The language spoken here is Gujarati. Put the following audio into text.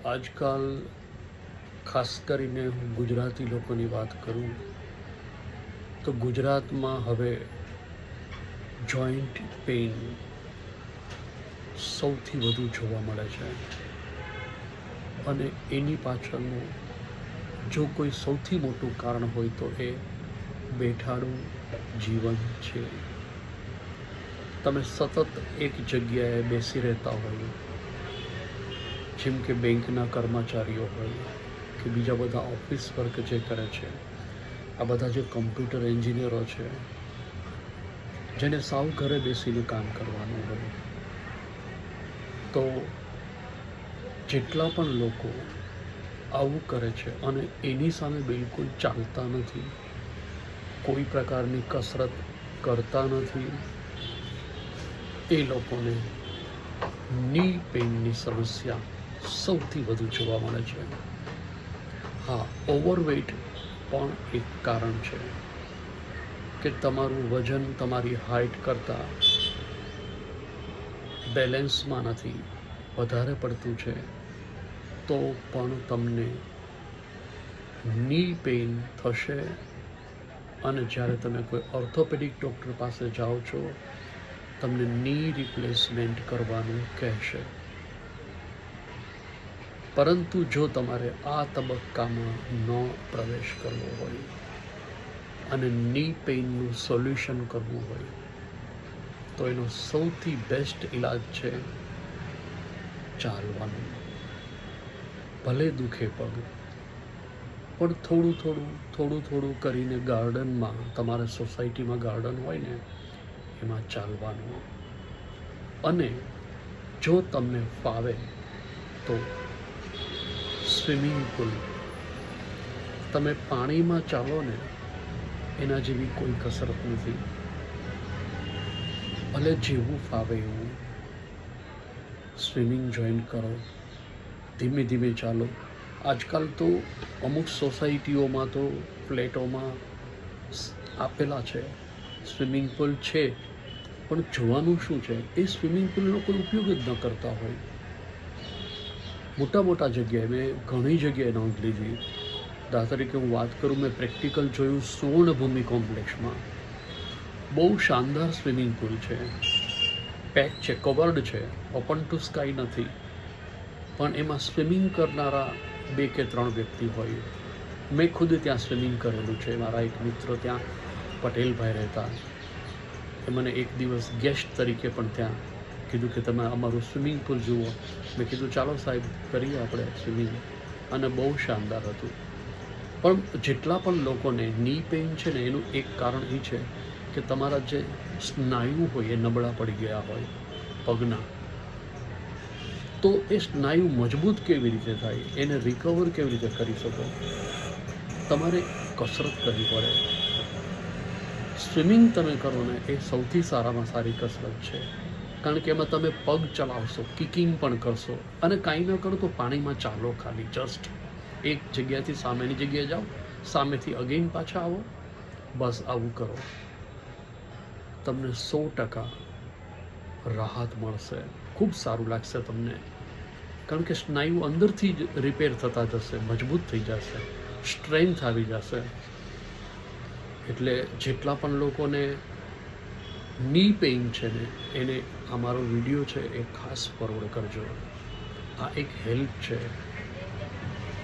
આજકાલ ખાસ કરીને હું ગુજરાતી લોકોની વાત કરું તો ગુજરાતમાં હવે જોઈન્ટ પેઇન સૌથી વધુ જોવા મળે છે અને એની પાછળનું જો કોઈ સૌથી મોટું કારણ હોય તો એ બેઠાડું જીવન છે. તમે સતત એક જગ્યાએ બેસી રહેતા હોય, જેમ કે બેંકના કર્મચારીઓ હોય કે બીજા બધા ઓફિસ વર્ક જે કરે છે, આ બધા જે કમ્પ્યુટર એન્જિનિયરો છે, જેને સાવ ઘરે બેસીને કામ કરવાનું હોય, તો જેટલા પણ લોકો આવું કરે છે અને એની સામે બિલકુલ ચાલતા નથી, કોઈ પ્રકારની કસરત કરતા નથી, એ લોકોને ની પેઇનની સમસ્યા સૌથી વધુ જોવા મળે છે. હા, ઓવરવેઇટ પણ એક કારણ છે કે તમારું વજન તમારી હાઇટ કરતાં બેલેન્સમાં નથી, વધારે પડતું છે, તો પણ તમને ની પેઇન થશે. અને જ્યારે તમે કોઈ ઓર્થોપેડિક ડૉક્ટર પાસે જાઓ છો, તમને ની રિપ્લેસમેન્ટ કરવાનું કહેશે. પરંતુ જો તમારે આ તબક્કામાં ન પ્રવેશ કરવો હોય અને ની પેઇનનું સોલ્યુશન કરવું હોય, તો એનો સૌથી બેસ્ટ ઈલાજ છે ચાલવાનું. ભલે દુખે પગ, પણ થોડું થોડું કરીને ગાર્ડનમાં, તમારા સોસાયટીમાં ગાર્ડન હોય ને, એમાં ચાલવાનું. અને જો તમને ફાવે તો સ્વિમિંગ પુલ, તમે પાણીમાં ચાલો ને, એના જેવી કોઈ કસરત નથી. ભલે જેવું ફાવે એવું સ્વિમિંગ જોઈન કરો, ધીમે ધીમે ચાલો. આજકાલ તો અમુક સોસાયટીઓમાં તો ફ્લેટોમાં આપેલા છે સ્વિમિંગ પુલ છે, પણ જોવાનું શું છે, એ સ્વિમિંગ પુલનો કોઈ ઉપયોગ જ ન કરતા હોય. મોટા જગ્યાએ મેં ઘણી જગ્યાએ નોંધ લીધી. દાખલા તરીકે હું વાત કરું, મેં પ્રેક્ટિકલ જોયું સુવર્ણભૂમિ કોમ્પ્લેક્સમાં. બહુ શાનદાર સ્વિમિંગ પુલ છે, પેક છે, કવર્ડ છે, ઓપન ટુ સ્કાય નથી, પણ એમાં સ્વિમિંગ કરનારા 2 કે 3 વ્યક્તિ હોય. મેં ખુદ ત્યાં સ્વિમિંગ કરેલું છે. મારા એક મિત્ર ત્યાં પટેલભાઈ રહેતા, એ મને એક દિવસ ગેસ્ટ તરીકે પણ ત્યાં કીધું કે તમે અમારું સ્વિમિંગ પુલ જુઓ. મેં કીધું ચાલો સાહેબ, કરીએ આપણે સ્વિમિંગ, અને બહુ શાનદાર હતું. પણ જેટલા પણ લોકોને ની પેઇન છે ને, એનું એક કારણ એ છે કે તમારા જે સ્નાયુ હોય એ નબળા પડી ગયા હોય પગના. તો એ સ્નાયુ મજબૂત કેવી રીતે થાય, એને રિકવર કેવી રીતે કરી શકો, તમારે કસરત કરવી પડે. સ્વિમિંગ તમે કરો ને, એ સૌથી સારામાં સારી કસરત છે, કારણ કે એમાં તમે પગ ચલાવશો, કિકિંગ પણ કરશો, અને કાંઈ ન કરો તો પાણીમાં ચાલો, ખાલી જસ્ટ એક જગ્યાએથી સામેની જગ્યાએ જાઓ, સામેથી અગેઇન પાછા આવો, બસ આવું કરો. તમને 100% રાહત મળશે, ખૂબ સારું લાગશે તમને, કારણ કે સ્નાયુ અંદરથી જ રિપેર થતા જશે, મજબૂત થઈ જશે, સ્ટ્રેન્થ આવી જશે. એટલે જેટલા પણ લોકોને ની પેઇન છે ને, એને અમારો વિડીયો છે એ ખાસ ફોરવર્ડ કરજો. આ એક હેલ્પ છે